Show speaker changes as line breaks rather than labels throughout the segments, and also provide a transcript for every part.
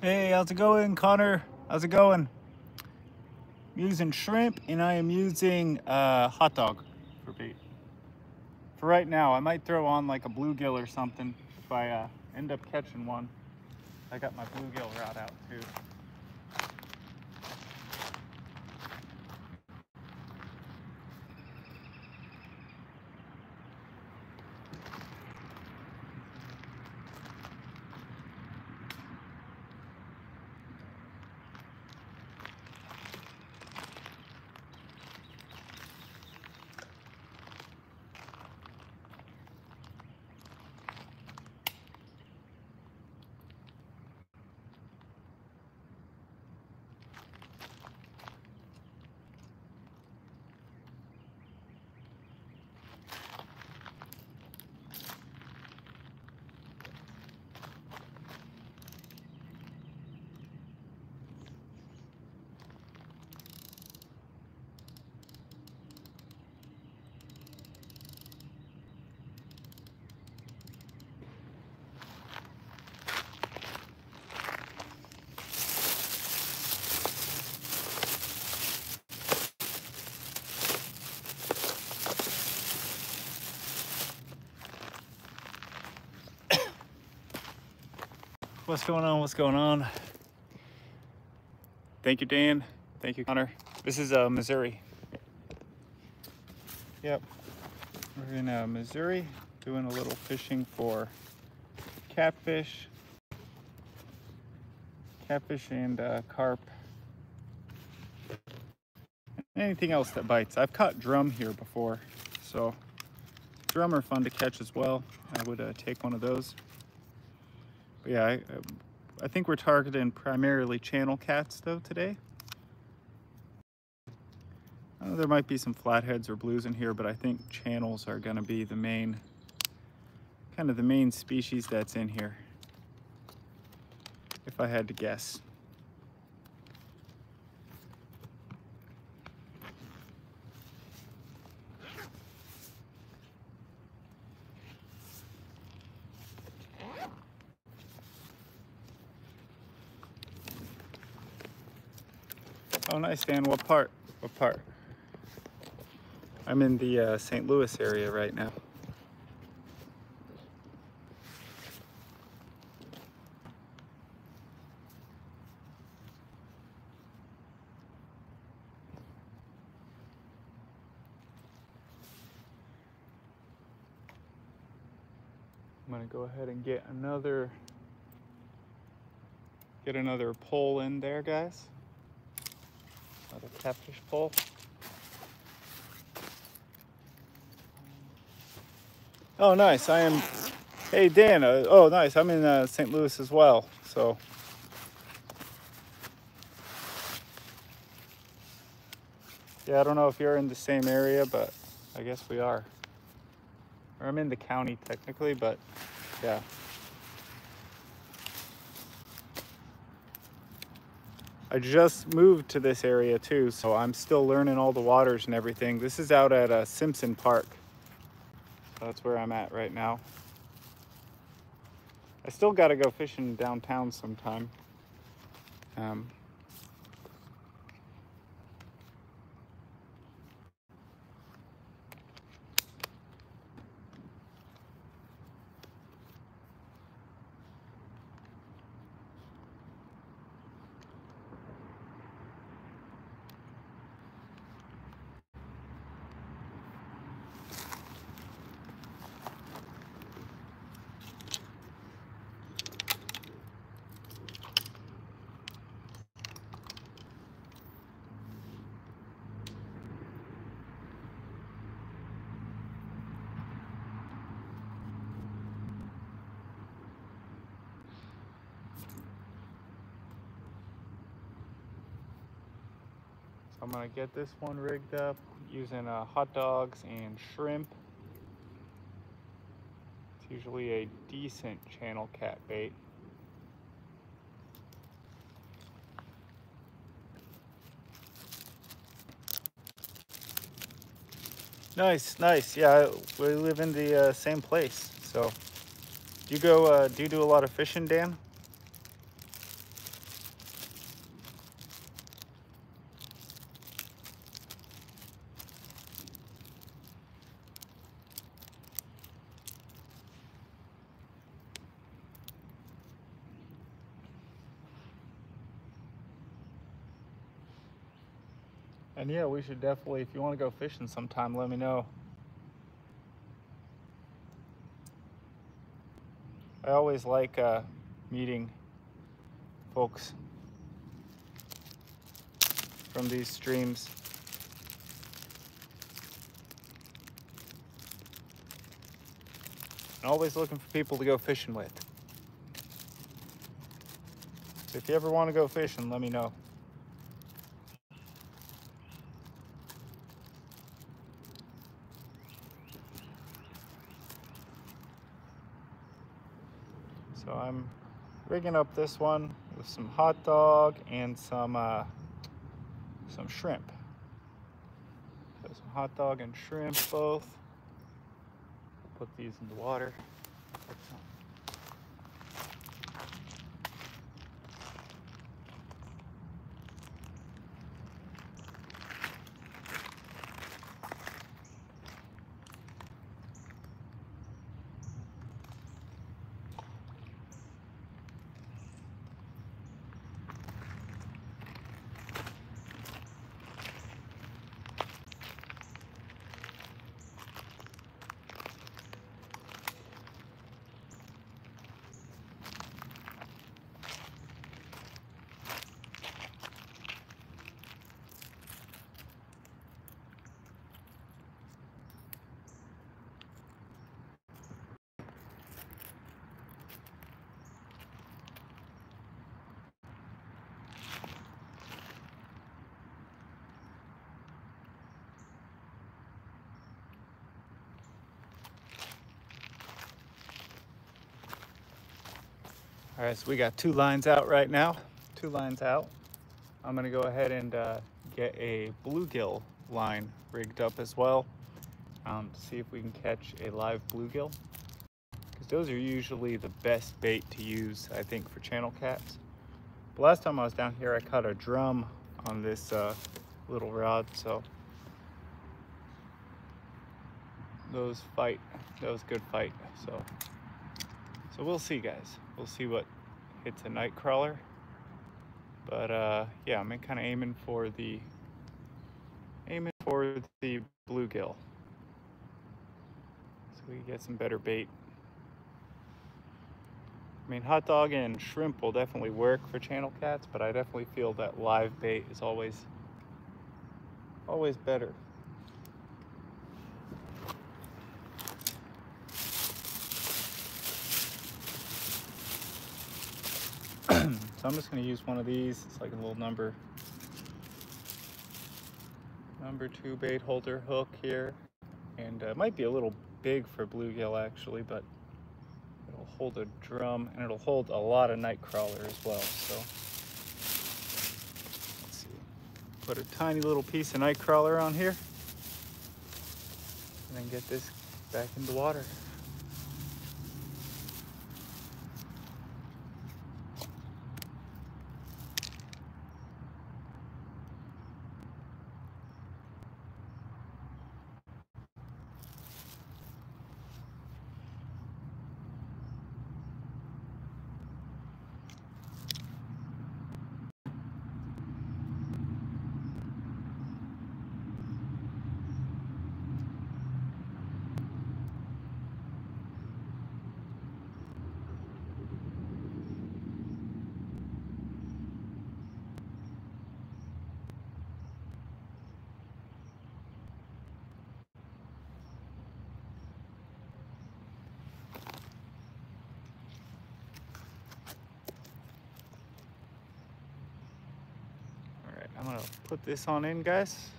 Hey, how's it going, Connor? How's it going? I'm using shrimp and I am using hot dog for bait. For right now, I might throw on like a bluegill or something if I end up catching one. I got my bluegill rod out too. What's going on? What's going on? Thank you, Dan. Thank you, Connor. This is Missouri. Yep. We're in Missouri doing a little fishing for catfish and carp. Anything else that bites. I've caught drum here before, so drum are fun to catch as well. I would take one of those. But yeah, I think we're targeting primarily channel cats though today. There might be some flatheads or blues in here, but I think channels are going to be the main, kind of the main species that's in here, if I had to guess. Oh, nice, Dan. What part? What part? I'm in the St. Louis area right now. I'm gonna go ahead and get another pole in there, guys. Another catfish pole. Oh, nice. I am. Hey, Dan. Oh, nice. I'm in St. Louis as well. So. Yeah, I don't know if you're in the same area, but I guess we are. Or I'm in the county technically, but yeah. I just moved to this area too, so I'm still learning all the waters and everything. This is out at Simpson Park. So that's where I'm at right now. I still got to go fishing downtown sometime. I'm gonna get this one rigged up using hot dogs and shrimp. It's usually a decent channel cat bait. Nice, nice. Yeah, we live in the same place. So, do you do a lot of fishing, Dan? And yeah, we should definitely, if you want to go fishing sometime, let me know. I always like meeting folks from these streams. And always looking for people to go fishing with. So if you ever want to go fishing, let me know. So I'm rigging up this one with some hot dog and some shrimp. So some hot dog and shrimp both. Put these in the water. All right, so we got 2 lines out right now. 2 lines out. I'm gonna go ahead and get a bluegill line rigged up as well to see if we can catch a live bluegill. Because those are usually the best bait to use, I think, for channel cats. But last time I was down here, I caught a drum on this little rod, so those good fight. So we'll see, guys. We'll see what hits a night crawler. But yeah, I'm kind of aiming for the bluegill, so we can get some better bait. I mean, hot dog and shrimp will definitely work for channel cats, but I definitely feel that live bait is always better. So I'm just going to use one of these. It's like a little number 2 bait holder hook here, and it might be a little big for bluegill actually, but it'll hold a drum and it'll hold a lot of night crawler as well. So let's see, put a tiny little piece of night crawler on here and then get this back in the water. I'm gonna put this on in, guys.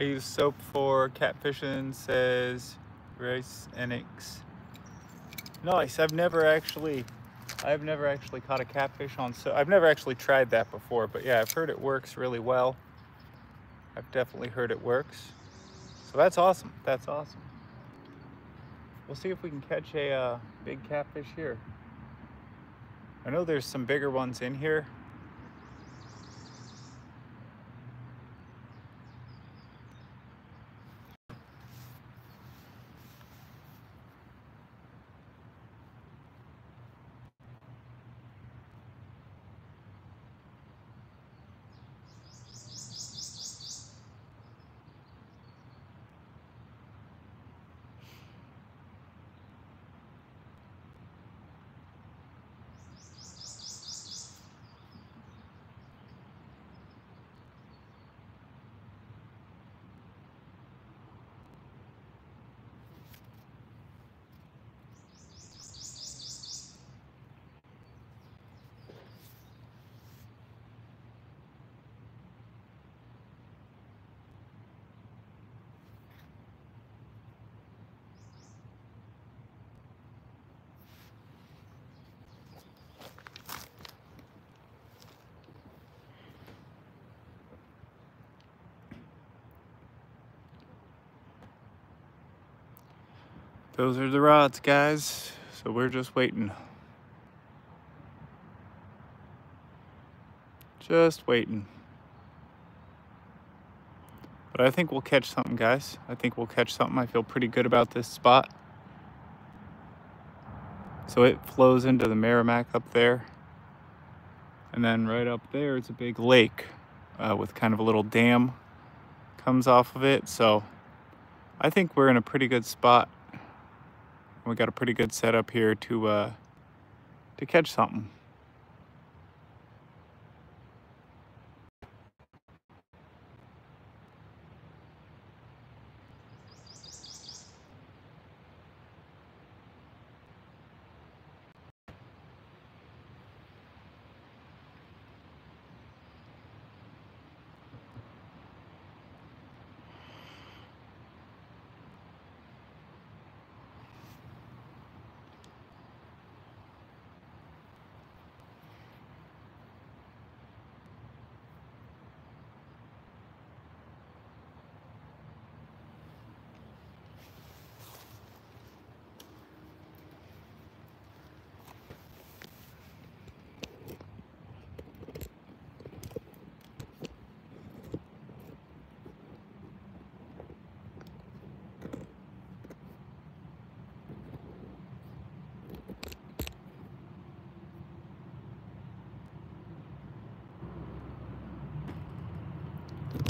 I use soap for catfishing, says Rice Enix. Nice. I've never actually caught a catfish on soap. I've never actually tried that before, but yeah, I've heard it works really well. I've definitely heard it works. So that's awesome. That's awesome. We'll see if we can catch a big catfish here. I know there's some bigger ones in here. Those are the rods, guys. So we're just waiting. Just waiting. But I think we'll catch something, guys. I think we'll catch something. I feel pretty good about this spot. So it flows into the Merrimack up there. And then right up there, it's a big lake with kind of a little dam comes off of it. So I think we're in a pretty good spot. We got a pretty good setup here to catch something.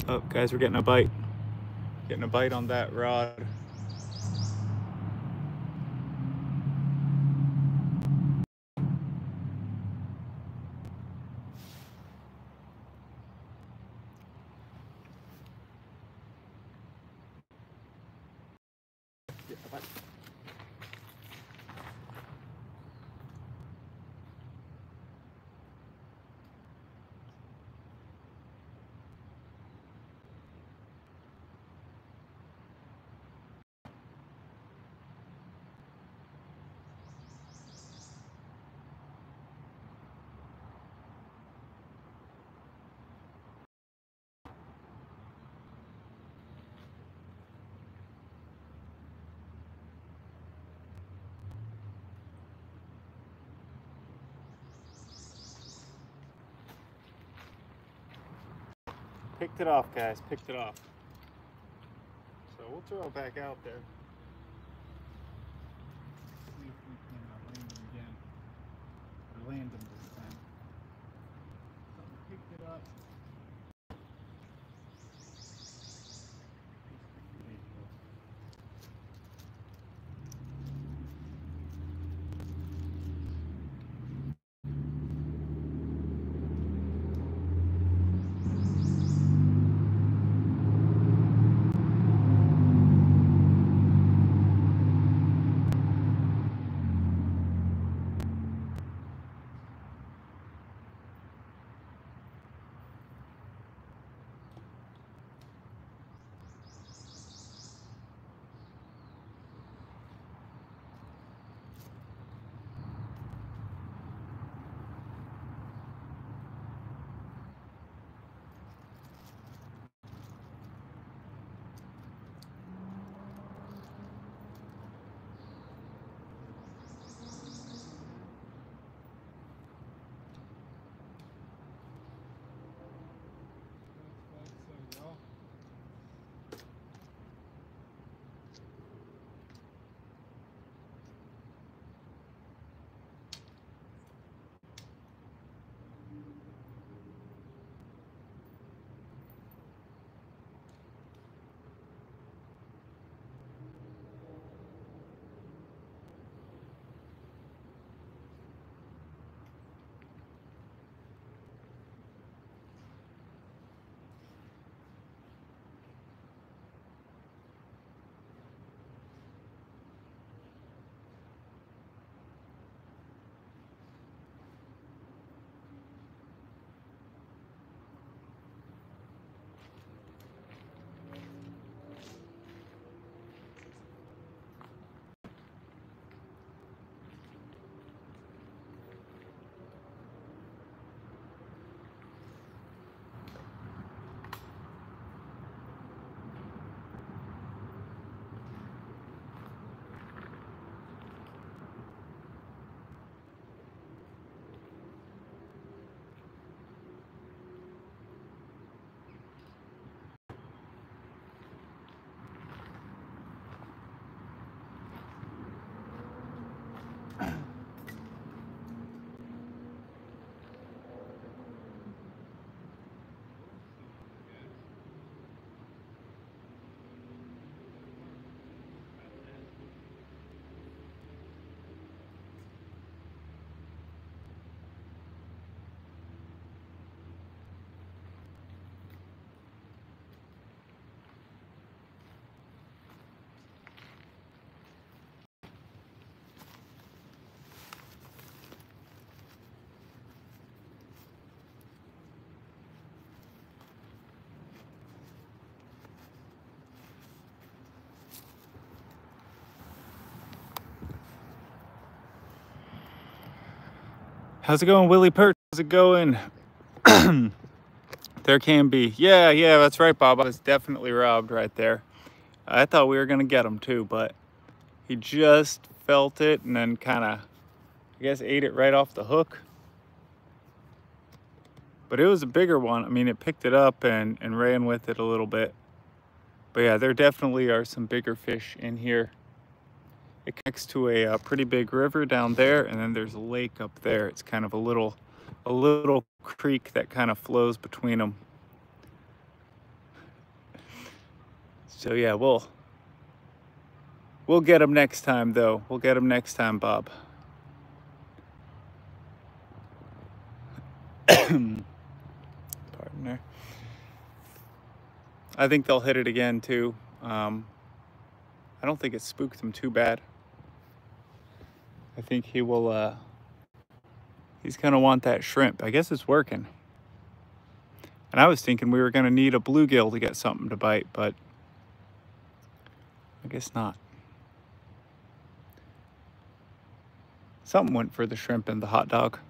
Oh, guys, we're getting a bite. Getting a bite on that rod. Picked it off, guys. Picked it off. So we'll throw it back out there. See if we can land them again. Or land them this time. So we picked it up. How's it going, Willie Perch? How's it going? There can be. Yeah, that's right, Bob. I was definitely robbed right there. I thought we were going to get him too, but he just felt it and then kind of, I guess, ate it right off the hook. But it was a bigger one. I mean, it picked it up and ran with it a little bit. But yeah, there definitely are some bigger fish in here. It connects to a pretty big river down there, and then there's a lake up there. It's kind of a little creek that kind of flows between them. So yeah, we'll get them next time, though. We'll get them next time, Bob. Pardon there. I think they'll hit it again too. I don't think it spooked them too bad. I think he will, he's gonna want that shrimp. I guess it's working. And I was thinking we were gonna need a bluegill to get something to bite, but I guess not. Something went for the shrimp and the hot dog.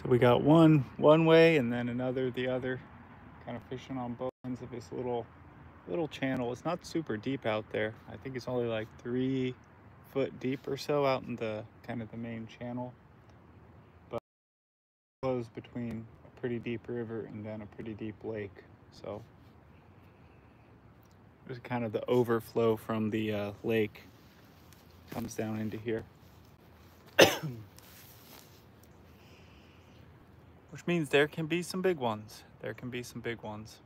So we got one way and then another the other, kind of fishing on both ends of this little channel. It's not super deep out there. I think it's only like 3 foot deep or so out in the kind of the main channel, but it flows between a pretty deep river and then a pretty deep lake. So there's kind of the overflow from the lake comes down into here. Which means there can be some big ones. There can be some big ones.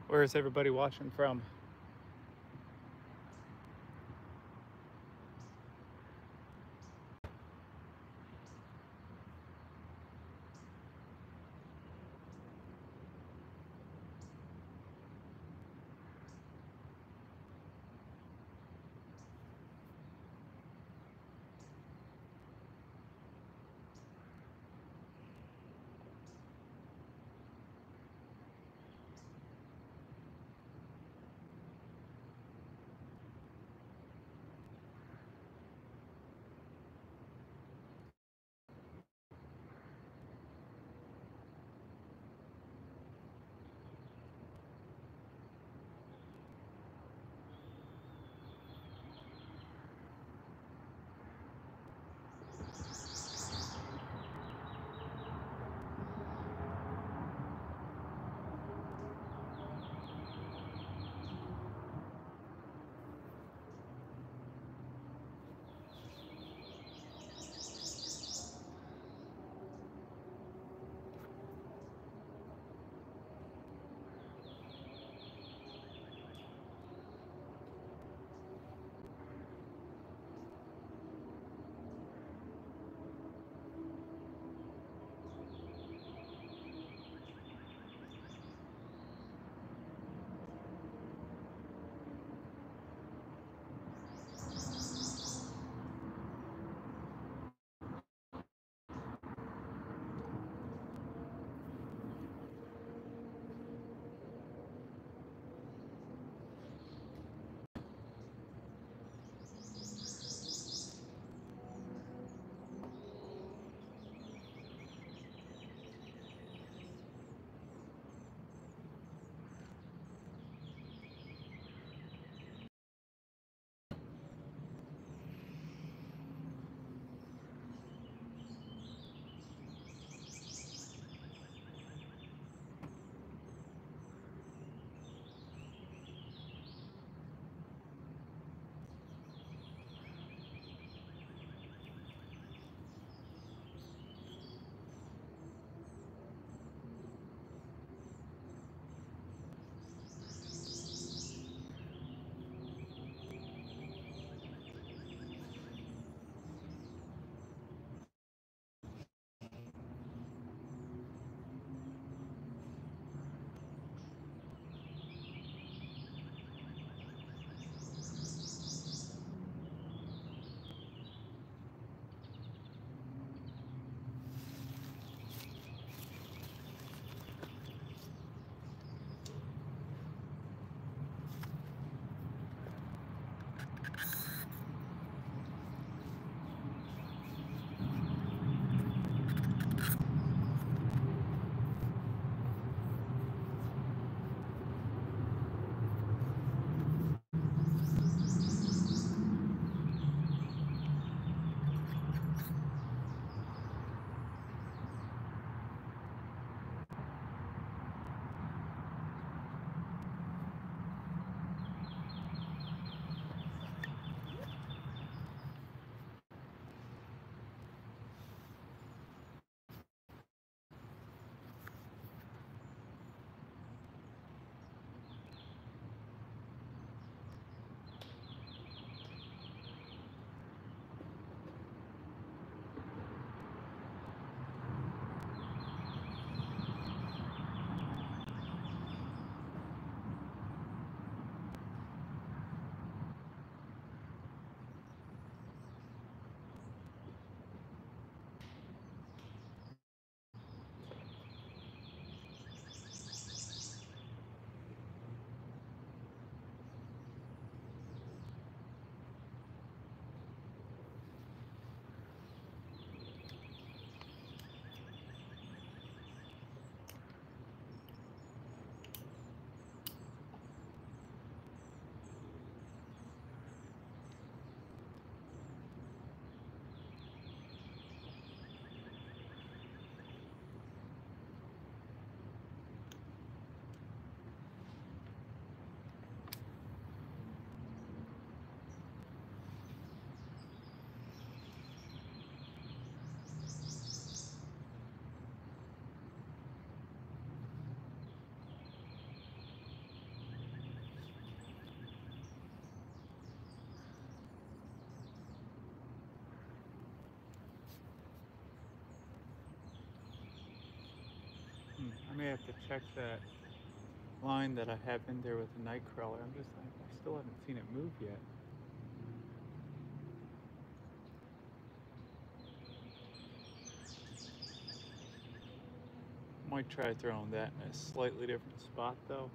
Where is everybody watching from? I may have to check that line that I have in there with the night crawler. I still haven't seen it move yet. Might try throwing that in a slightly different spot though.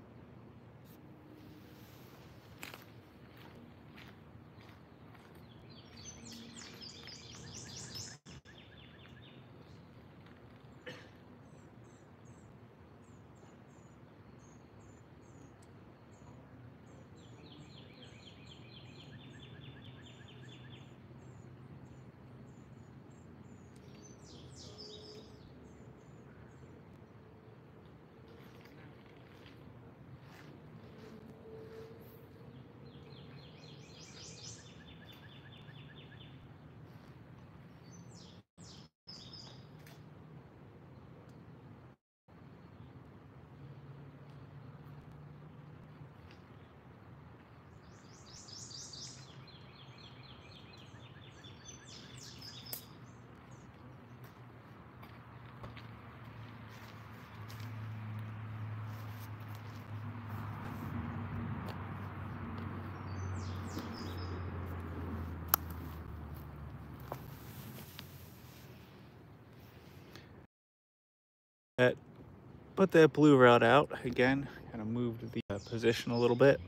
Put that blue rod out again, kind of moved the position a little bit,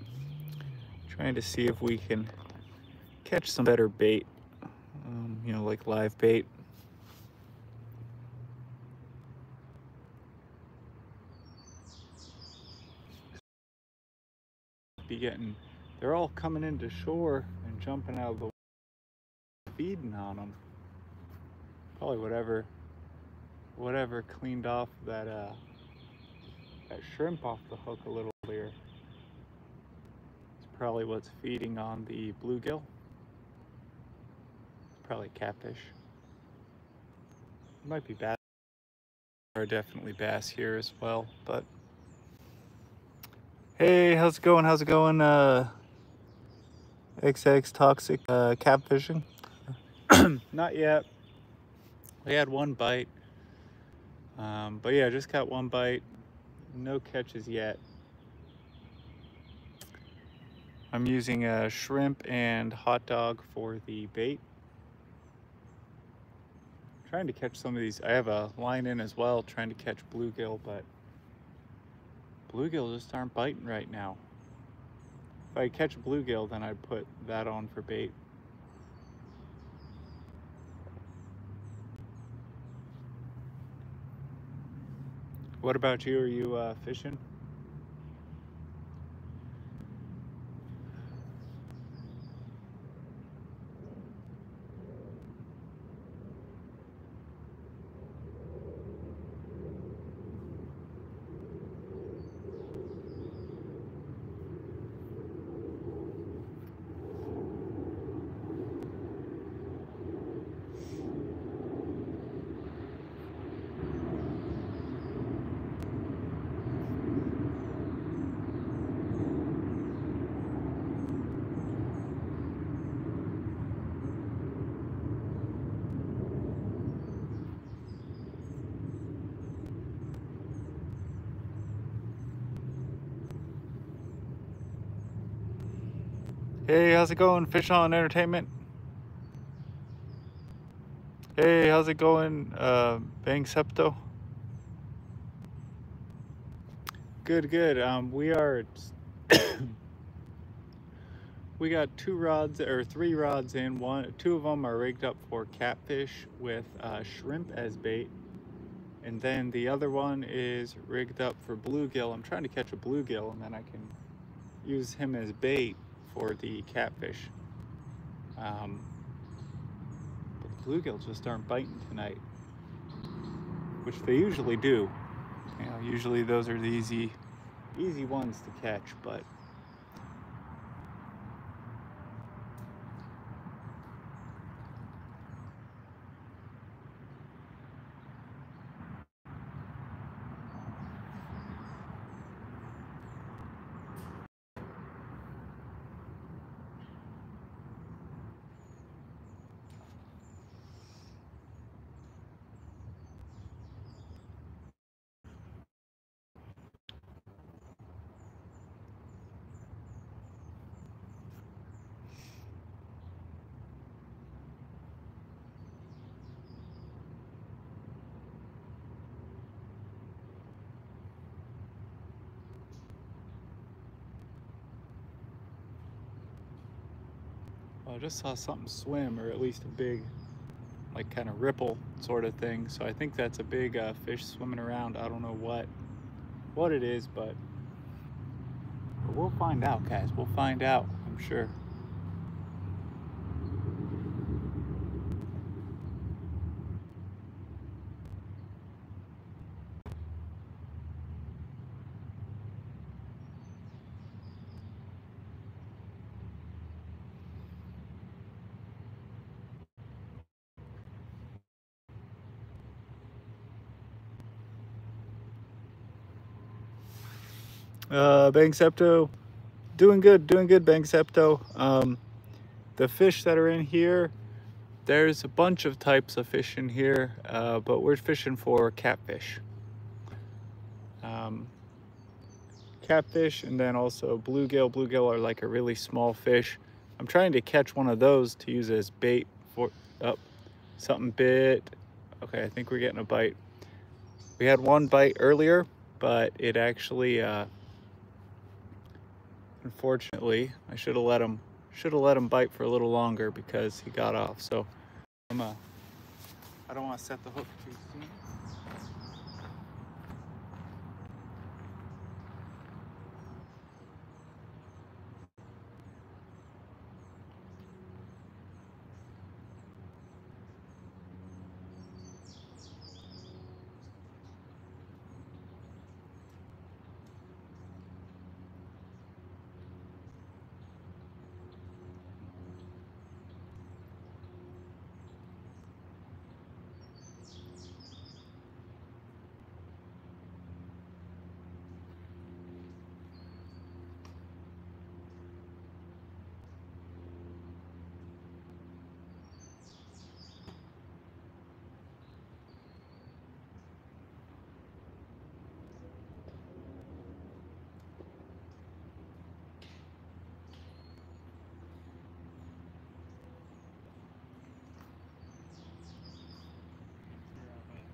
trying to see if we can catch some better bait, you know, like live bait. They're all coming into shore and jumping out of the water, feeding on them. Probably whatever cleaned off that shrimp off the hook a little earlier. It's probably what's feeding on the bluegill. Probably catfish. It might be bass. There are definitely bass here as well, but hey, how's it going? How's it going? XX toxic catfishing? Not yet. We had one bite, but yeah, just got one bite. No catches yet. I'm using a shrimp and hot dog for the bait. Trying to catch some of these. I have a line in as well, trying to catch bluegill, but bluegill just aren't biting right now. If I catch bluegill, then I'd put that on for bait. What about you? Are you fishing? Hey, how's it going? Fish On Entertainment. Hey, how's it going? Bang Septo. Good, good. We got three rods in. Two of them are rigged up for catfish with shrimp as bait, and then the other one is rigged up for bluegill. I'm trying to catch a bluegill, and then I can use him as bait for the catfish. But the bluegill just aren't biting tonight, which they usually do. You know, usually those are the easy ones to catch, but I just saw something swim, or at least a big, like, kind of ripple sort of thing. So I think that's a big fish swimming around. I don't know what it is, but we'll find out, guys. We'll find out, I'm sure. Bang Septo, doing good, Bang Septo. The fish that are in here, there's a bunch of types of fish in here, but we're fishing for catfish. Catfish, and then also bluegill. Bluegill are like a really small fish. I'm trying to catch one of those to use as bait for, oh, something bit. Okay, I think we're getting a bite. We had one bite earlier, but it actually, unfortunately, I should have let him bite for a little longer because he got off. So I don't want to set the hook too soon.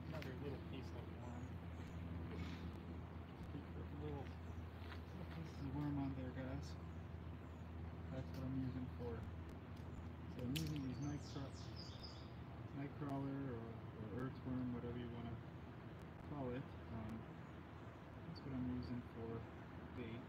Another little piece of worm. Little piece of worm on there, guys. That's what I'm using for. So I'm using these night crawler or earthworm, whatever you want to call it. That's what I'm using for bait.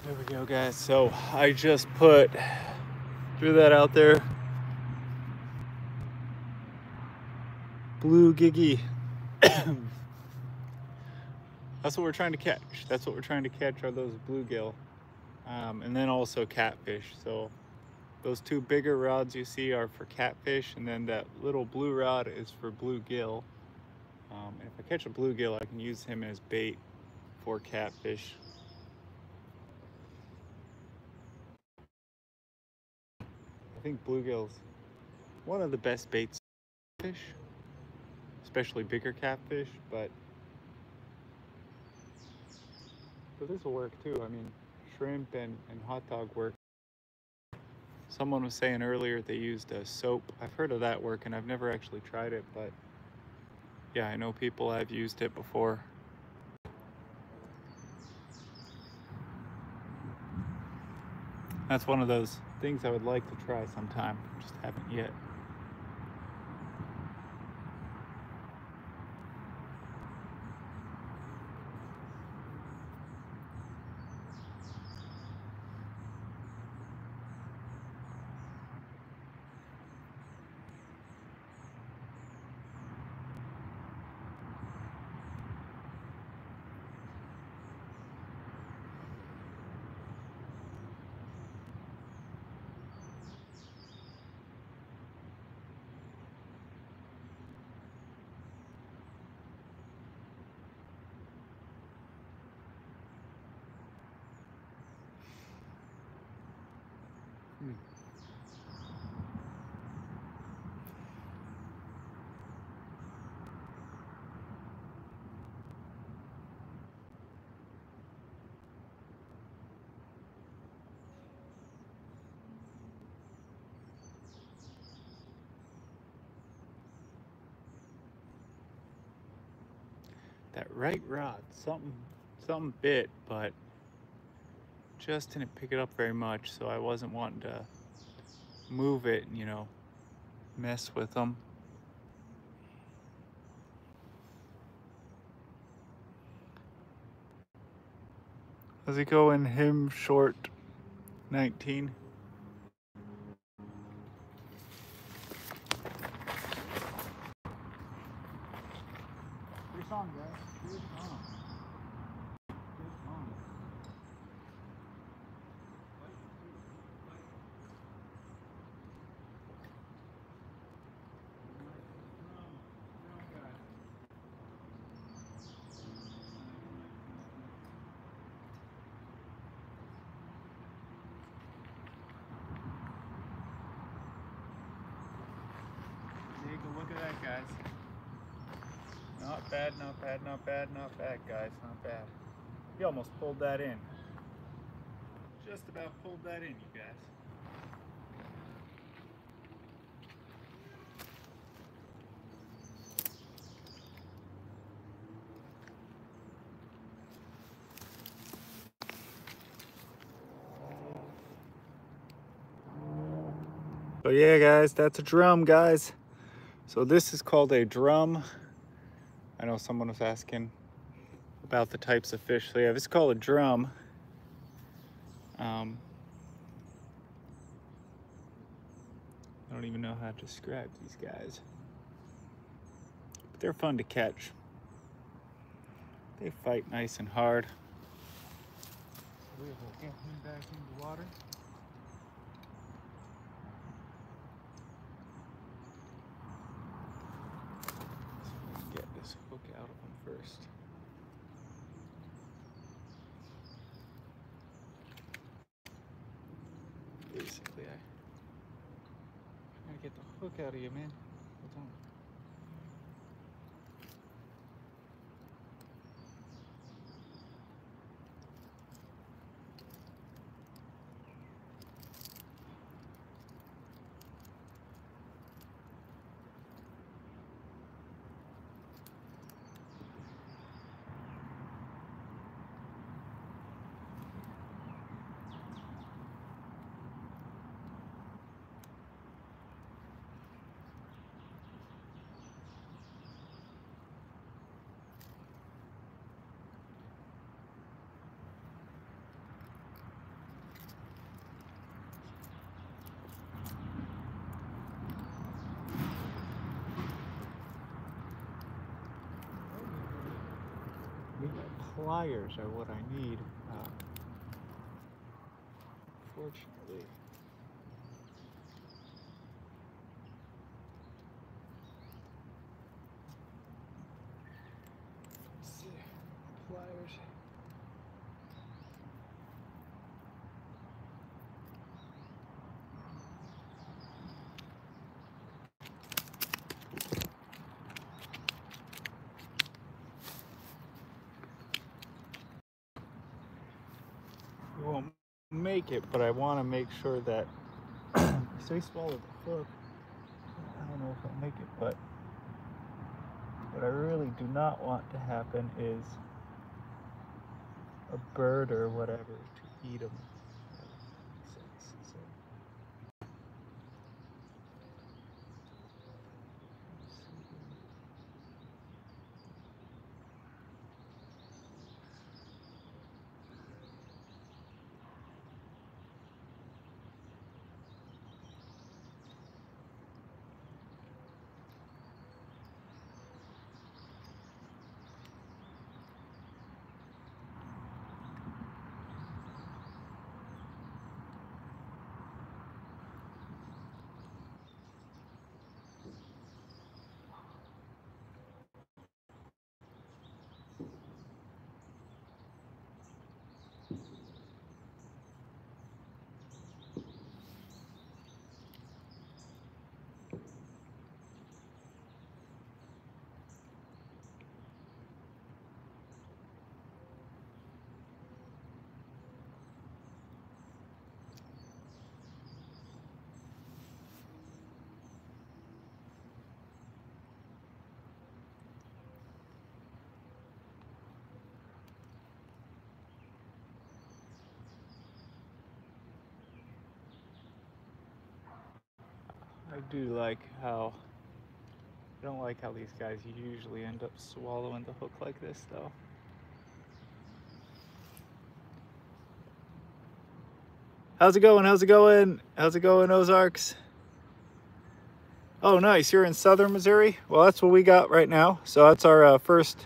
There we go, guys. So I just threw that out there. Blue giggy. That's what we're trying to catch. That's what we're trying to catch, are those bluegill. And then also catfish. So those two bigger rods you see are for catfish, and then that little blue rod is for bluegill. And if I catch a bluegill, I can use him as bait for catfish. I think bluegill's one of the best baits for fish, especially bigger catfish, but this will work too. I mean, shrimp and hot dog work. Someone was saying earlier they used a soap. I've heard of that working. I've never actually tried it, but yeah, I know people have used it before. That's one of those things I would like to try sometime, just haven't yet. That right rod, something bit, but just didn't pick it up very much, so I wasn't wanting to move it and, you know, mess with them. How's it going, him short 19? Good song, guys. Good song. Good song. Take a look at that, guys. Not bad, not bad, not bad, not bad, guys. Not bad. He almost pulled that in. Just about pulled that in, you guys. So yeah, guys, that's a drum, guys. So this is called a drum. I know someone was asking about the types of fish. So yeah, this is called a drum. I don't even know how to describe these guys, but they're fun to catch. They fight nice and hard. So we will get him back in the water. So we can get this hook out of him first. Basically, I gotta get the hook out of you, man. Hold on. Pliers are what I need. Fortunately. Let's see. Pliers. We won't make it, but I want to make sure that so he swallowed the hook. I don't know if I'll make it, but What I really do not want to happen is a bird or whatever to eat them. I do like how, I don't like how these guys usually end up swallowing the hook like this though. How's it going? How's it going? How's it going, Ozarks? Oh, nice. You're in southern Missouri? Well, that's what we got right now. So that's our first,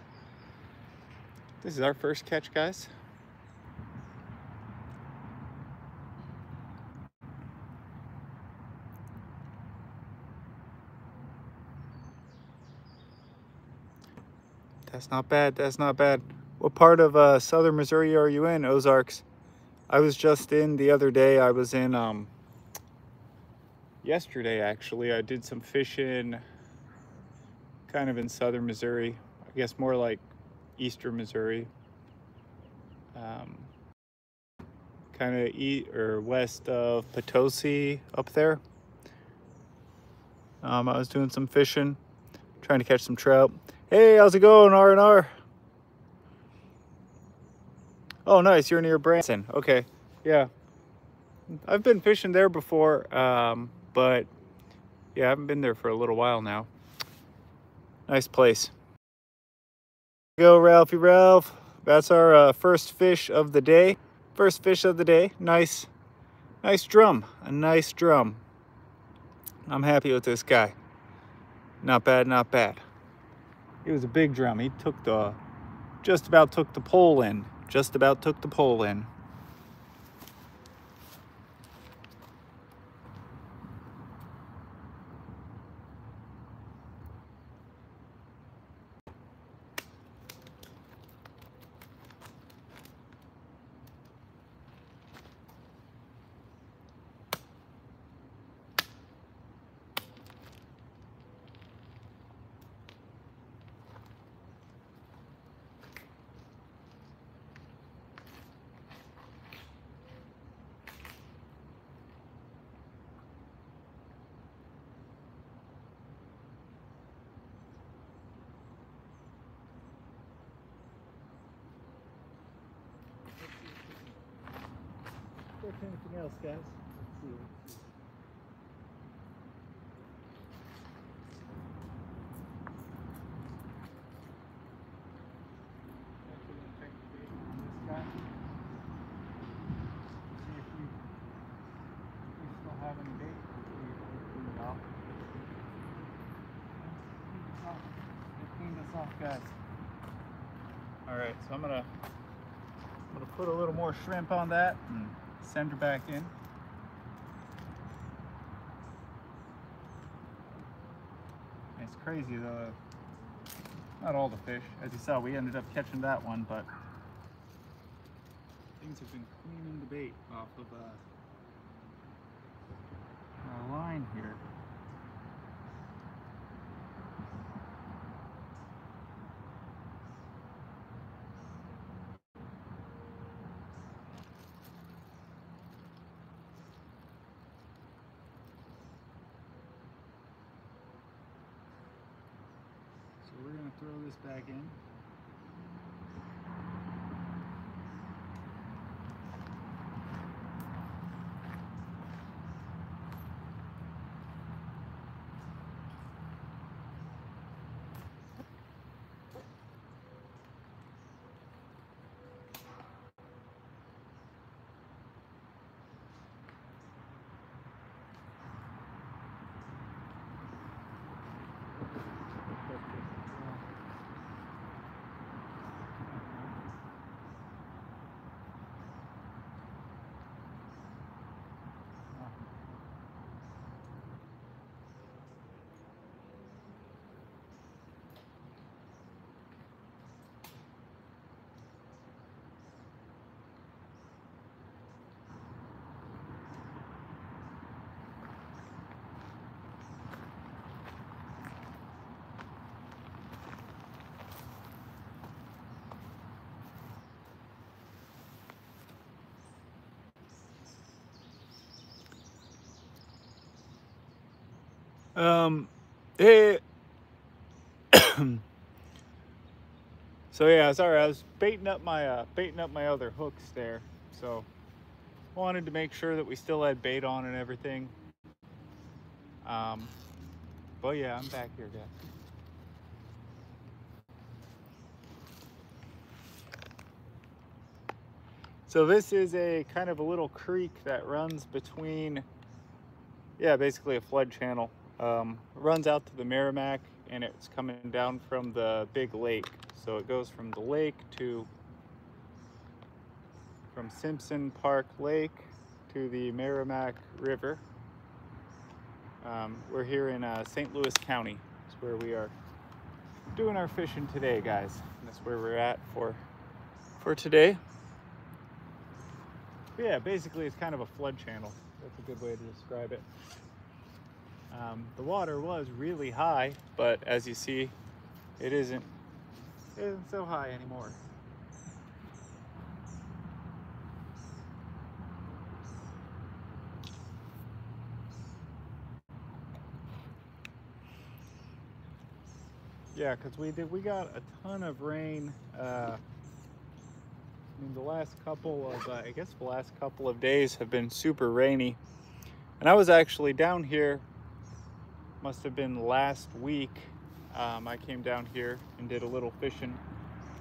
this is our first catch, guys. That's not bad. That's not bad. What part of southern Missouri are you in, Ozarks? I was just in the other day. I was in, yesterday actually. I did some fishing kind of in southern Missouri. I guess more like eastern Missouri. Kind of east or west of Potosi up there. I was doing some fishing, trying to catch some trout. Hey, how's it going, R&R? Oh, nice. You're near Branson. Okay. Yeah. I've been fishing there before, but yeah, I haven't been there for a little while now. Nice place. Go, Ralphie Ralph. That's our first fish of the day. First fish of the day. Nice drum. A nice drum. I'm happy with this guy. Not bad, not bad. It was a big drum. He took just about took the pole in. Just about took the pole in. Anything else, guys? Let's see. See if we still have any bait. Clean this off, guys. All right, so I'm gonna put a little more shrimp on that and send her back in. It's crazy though. Not all the fish. As you saw, we ended up catching that one, but things have been cleaning the bait off of our line here. So we're gonna throw this back in. It so yeah, sorry, I was baiting up my other hooks there. So wanted to make sure that we still had bait on and everything. But yeah, I'm back here, guys. So this is a kind of a little creek that runs between, yeah, basically a flood channel. Runs out to the Merrimack, and it's coming down from the big lake. So it goes from the lake from Simpson Park Lake to the Merrimack River. We're here in St. Louis County. That's where we are doing our fishing today, guys. And that's where we're at for today. But yeah, basically it's kind of a flood channel. That's a good way to describe it. The water was really high, but as you see, it isn't so high anymore. Yeah, because we got a ton of rain. I mean, the last couple of the last couple of days have been super rainy, and I was actually down here. Must have been last week. I came down here and did a little fishing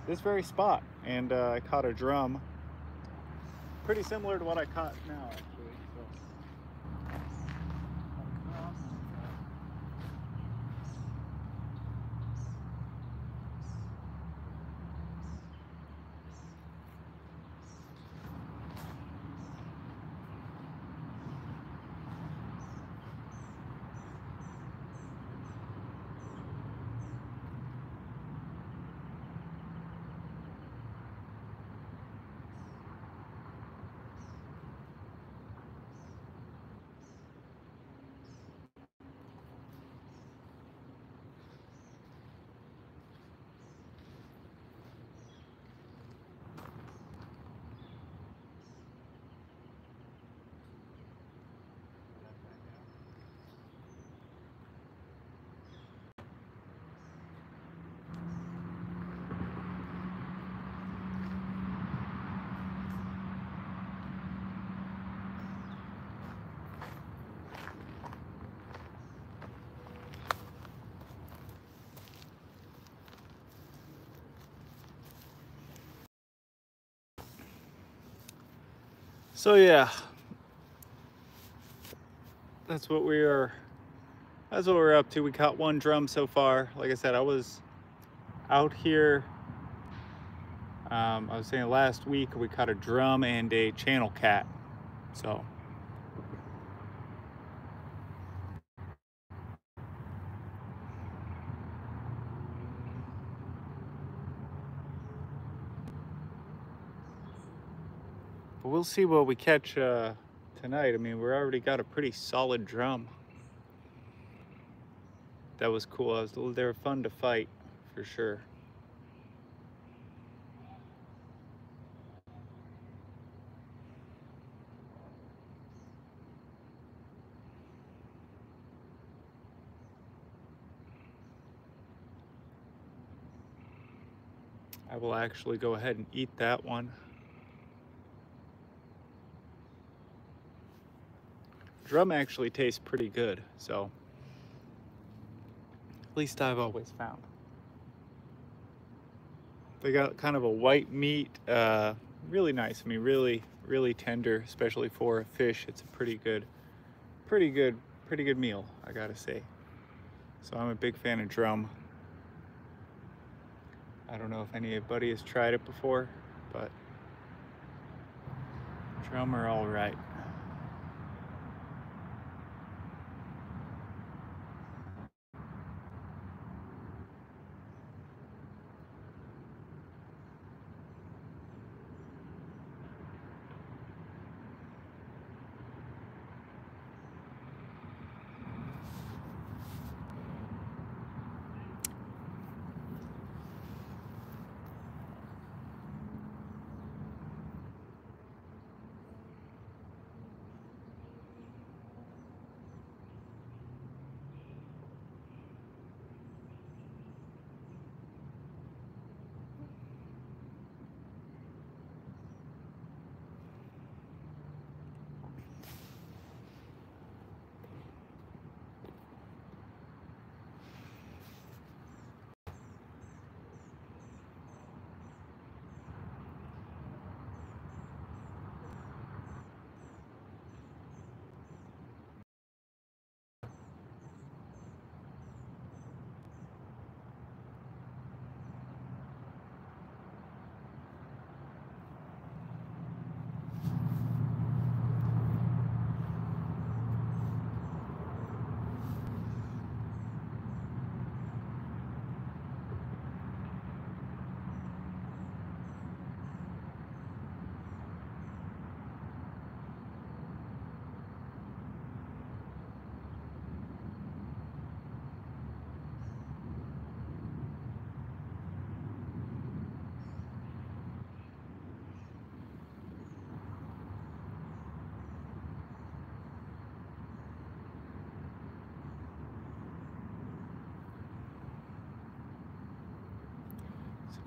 this very spot, and I caught a drum, pretty similar to what I caught now, actually. So. So yeah, that's what we're up to. We caught one drum so far. Like I said, I was out here, I was saying last week we caught a drum and a channel cat. So but we'll see what we catch tonight. I mean, we already got a pretty solid drum. That was cool. They were fun to fight, for sure. I will actually go ahead and eat that one. Drum actually tastes pretty good, so at least I've always found. They got kind of a white meat, really nice. I mean, really tender, especially for a fish. It's a pretty good meal, I gotta say. So I'm a big fan of drum. I don't know if anybody has tried it before, but drum are all right.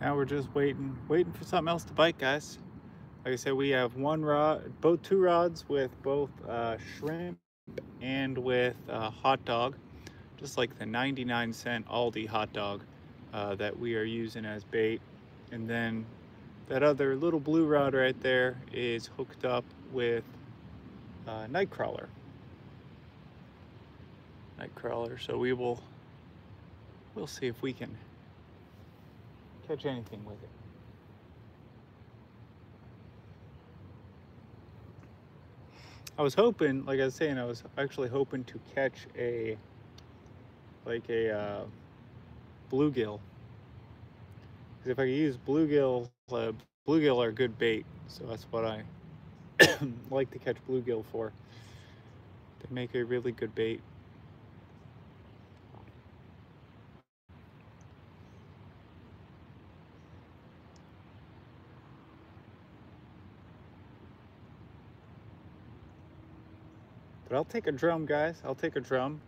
Now we're just waiting for something else to bite, guys. Like I said, we have one rod, two rods with both shrimp and with hot dog, just like the 99-cent Aldi hot dog that we are using as bait. And then that other little blue rod right there is hooked up with Nightcrawler. So we'll see if we can catch anything with it. I was hoping, like I was saying, I was actually hoping to catch a bluegill. Because if I could use bluegill, bluegill are good bait, so that's what I like to catch bluegill for. They make a really good bait. But I'll take a drum, guys. I'll take a drum.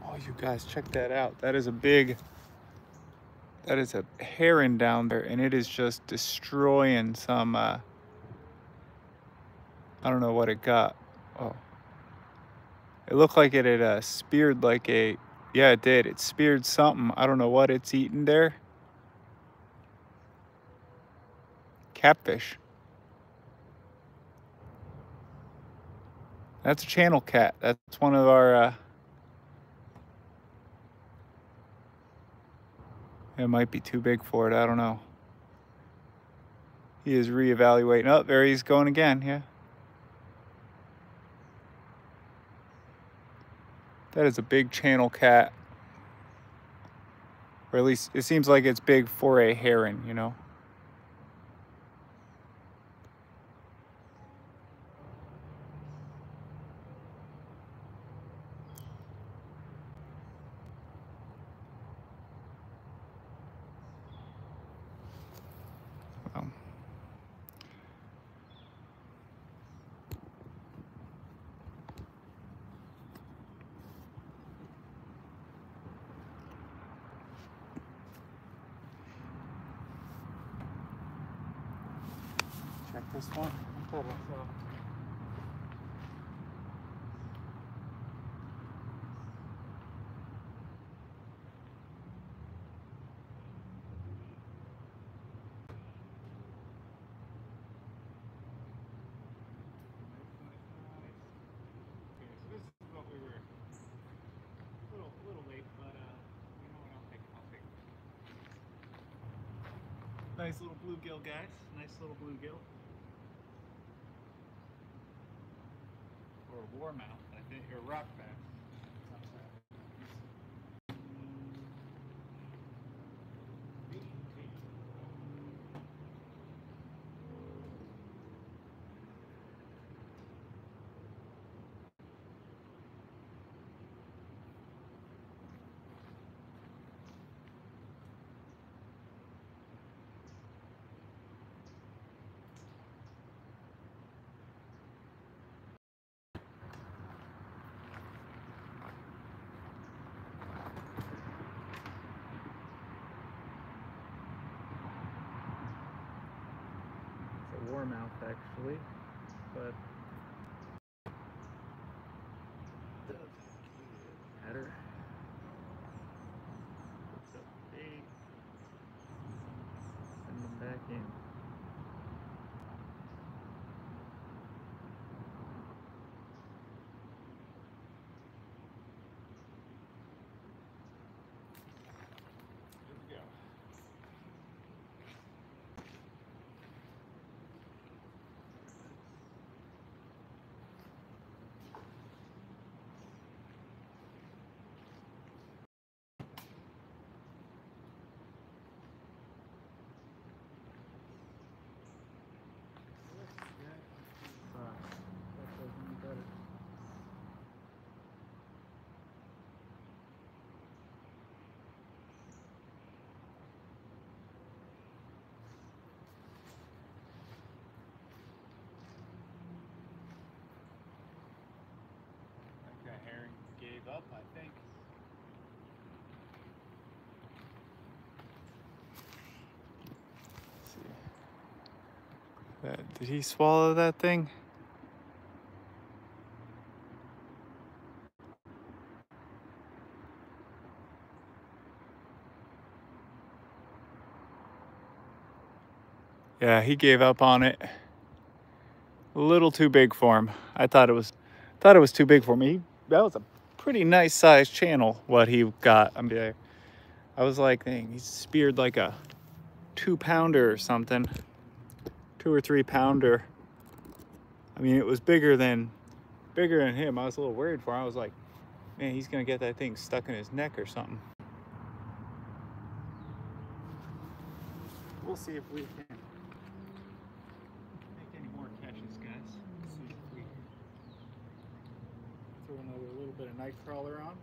Oh, you guys, check that out. That is a heron down there, and it is just destroying some, I don't know what it got. Oh, it looked like it had speared yeah, it did. It speared something. I don't know what it's eating there. Catfish. That's a channel cat. That's one of our, it might be too big for it. I don't know. He is reevaluating. Oh, there he's going again. Yeah. That is a big channel cat. Or at least it seems like it's big for a heron, you know? This one. So, this is what we were a little late, but you know what, I'll take it. Nice little bluegill, guys. Nice little bluegill. Or a warmouth, I think, or rock bass. It's a warmouth, actually, but matter. It's a big. Send them back in. Here we go. That herring gave up, I think. Let's see. Did he swallow that thing? Yeah, he gave up on it. A little too big for him. I thought it was too big for me. That was a pretty nice sized channel what he got. I mean, I was like, dang, he speared like a 2-pounder or something. 2 or 3 pounder. I mean, it was bigger than him. I was a little worried for him. I was like, man, he's gonna get that thing stuck in his neck or something. We'll see if we can make any more catches, guys. Let's see if we throw another little bit of night crawler on.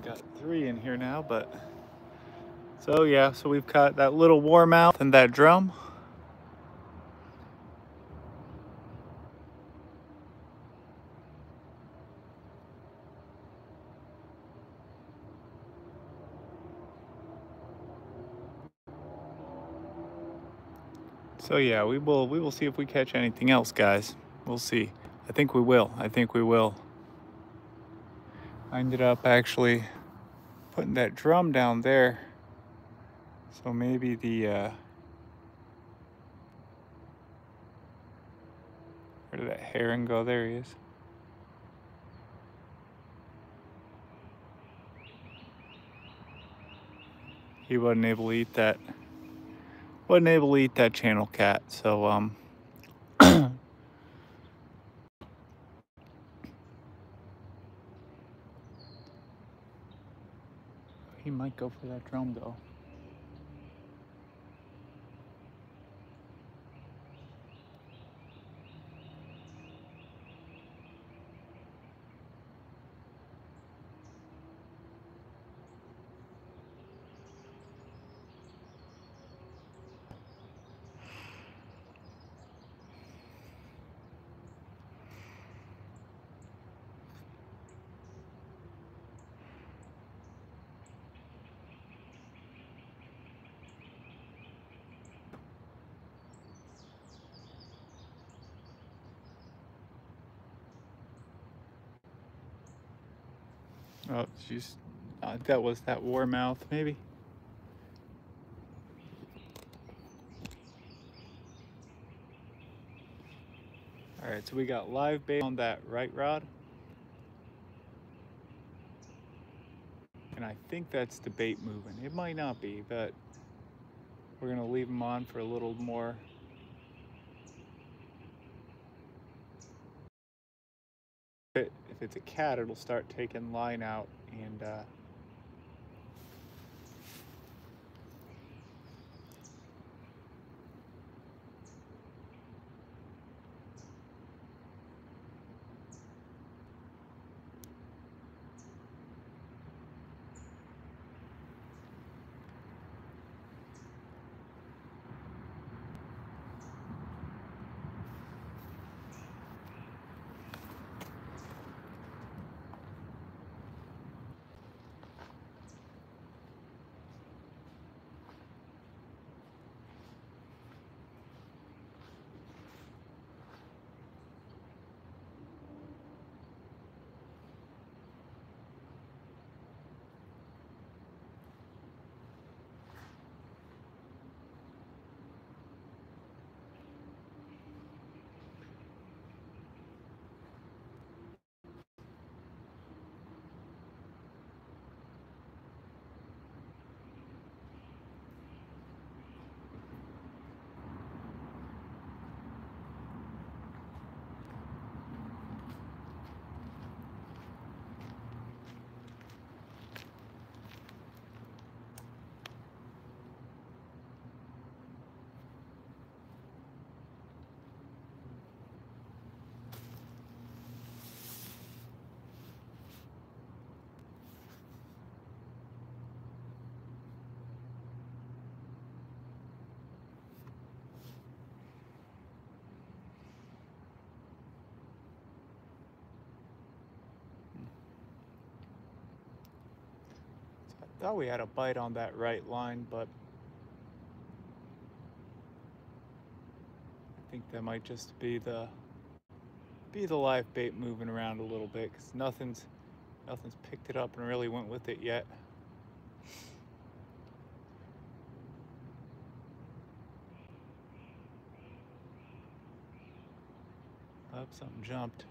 got 3 in here now, but so yeah, so we've got that little warmouth and that drum. So yeah, we will see if we catch anything else, guys. We'll see. I think we will. I think we will. I ended up actually putting that drum down there. So maybe the where did that heron go? There he is. He wasn't able to eat that. Wasn't able to eat that channel cat. So he might go for that drum though. Oh, jeez. That was that warmouth, maybe. All right, so we got live bait on that right rod. And I think that's the bait moving. It might not be, but we're gonna leave them on for a little more. If it's a cat, it'll start taking line out and I thought we had a bite on that right line, but I think that might just be the live bait moving around a little bit, because nothing's picked it up and really went with it yet. Oh, something jumped.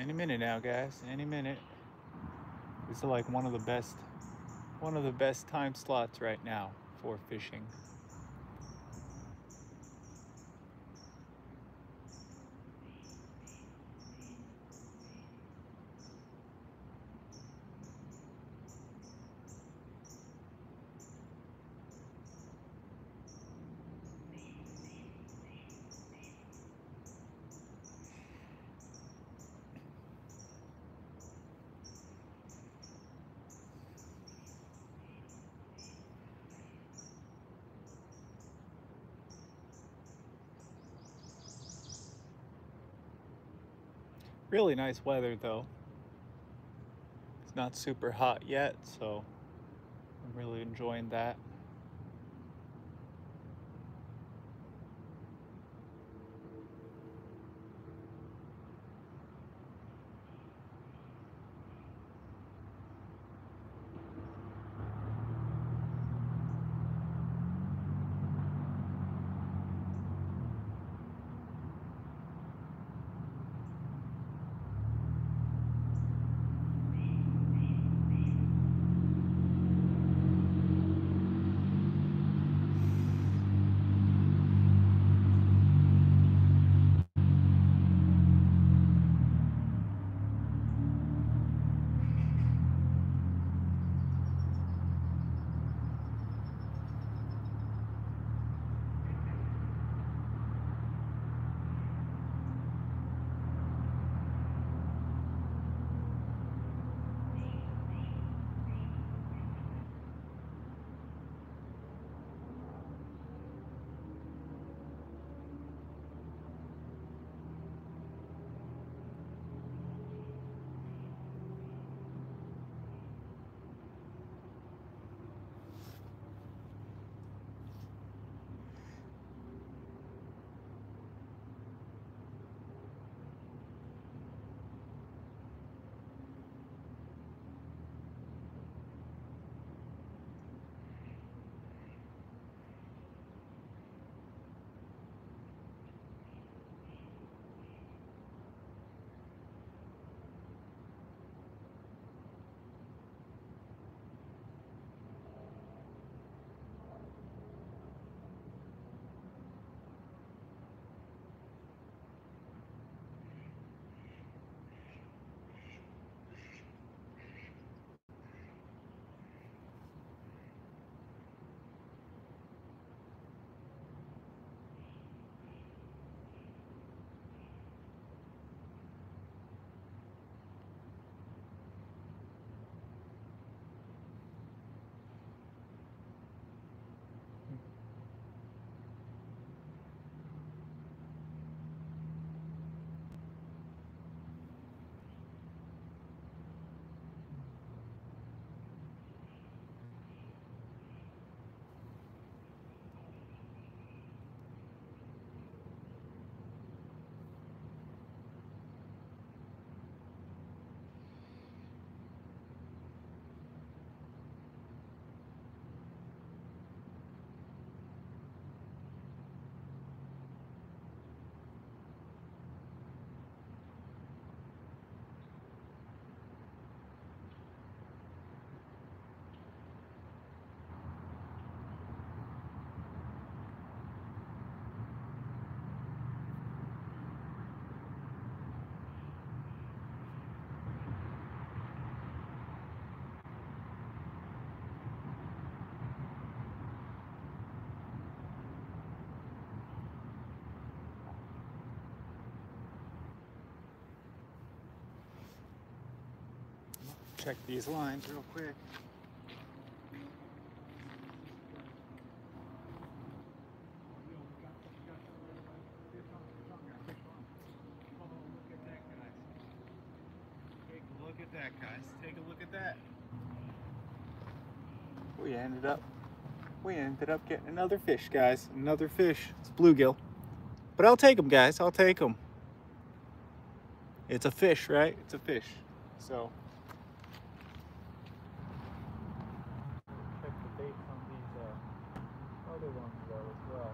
Any minute now, guys. Any minute. This is like one of the best time slots right now for fishing. Really nice weather though. It's not super hot yet, so I'm really enjoying that. Check these lines real quick. Look at that, guys. Take a look at that. We ended up getting another fish, guys. Another fish. It's bluegill. But I'll take them, guys. I'll take them. It's a fish, right? It's a fish. So check the baits on these other ones though as well.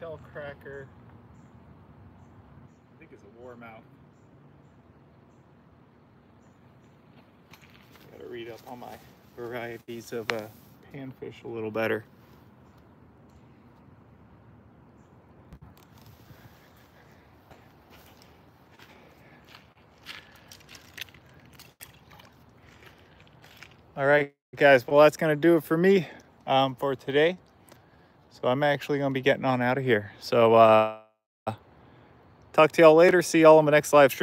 shell cracker. I think it's a warmouth. Gotta read up on my varieties of panfish a little better. All right, guys, well, that's gonna do it for me for today. So I'm actually gonna be getting on out of here. So talk to y'all later. See y'all on the next live stream.